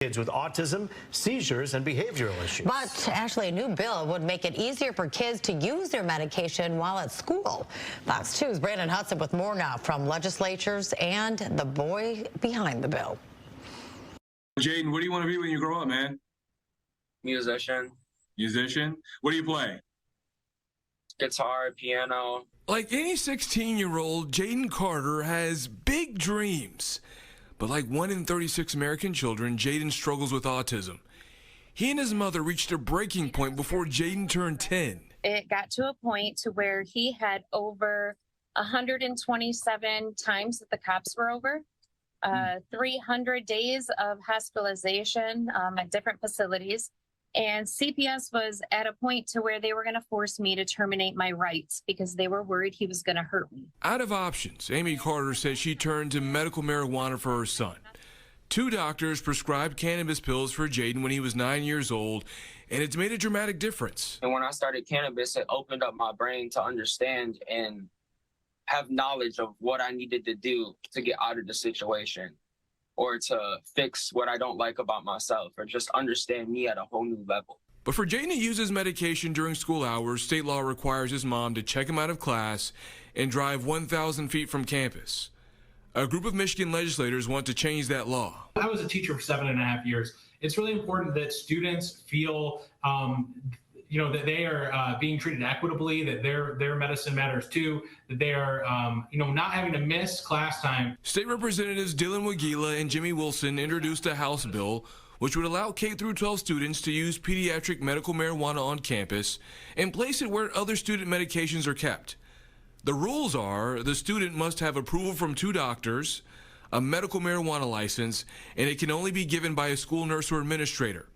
kids with autism, seizures, and behavioral issues. But actually, a new bill would make it easier for kids to use their medication while at school. Fox 2's Brandon Hudson with more now from legislatures and the boy behind the bill. Jayden, what do you want to be when you grow up, man? Musician. Musician? What do you play? Guitar, piano. Like any 16-year-old, Jayden Carter has big dreams. But like 1 in 36 American children, Jayden struggles with autism. He and his mother reached a breaking point before Jayden turned 10. It got to a point to where he had over 127 times that the cops were over, 300 days of hospitalization at different facilities. And CPS was at a point to where they were going to force me to terminate my rights because they were worried he was going to hurt me. Out of options, Amy Carter says she turned to medical marijuana for her son. 2 doctors prescribed cannabis pills for Jayden when he was 9 years old, and it's made a dramatic difference. And when I started cannabis, it opened up my brain to understand and have knowledge of what I needed to do to get out of the situation, or to fix what I don't like about myself, or just understand me at a whole new level. But for Jayden to use his medication during school hours, state law requires his mom to check him out of class and drive 1,000 feet from campus. A group of Michigan legislators want to change that law. I was a teacher for 7.5 years. It's really important that students feel that they are being treated equitably, that their medicine matters too, that they are, not having to miss class time. State Representatives Dylan Wagila and Jimmy Wilson introduced a House bill which would allow K-12 students to use pediatric medical marijuana on campus and place it where other student medications are kept. The rules are the student must have approval from 2 doctors, a medical marijuana license, and it can only be given by a school nurse or administrator.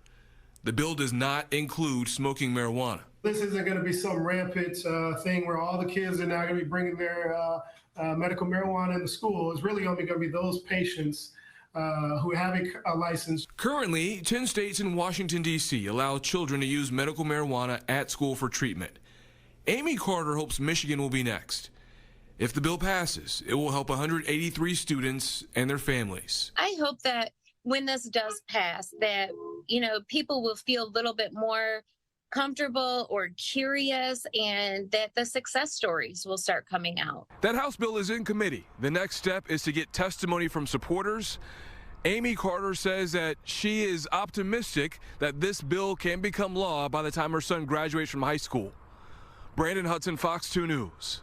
The bill does not include smoking marijuana. This isn't going to be some rampant thing where all the kids are now going to be bringing their medical marijuana into school. It's really only going to be those patients who have a license. Currently, 10 states and Washington, D.C. allow children to use medical marijuana at school for treatment. Amy Carter hopes Michigan will be next. If the bill passes, it will help 183 students and their families. I hope that when this does pass, that, people will feel a little bit more comfortable or curious, and that the success stories will start coming out. That House bill is in committee. The next step is to get testimony from supporters. Amy Carter says that she is optimistic that this bill can become law by the time her son graduates from high school. Brandon Hudson, Fox 2 News.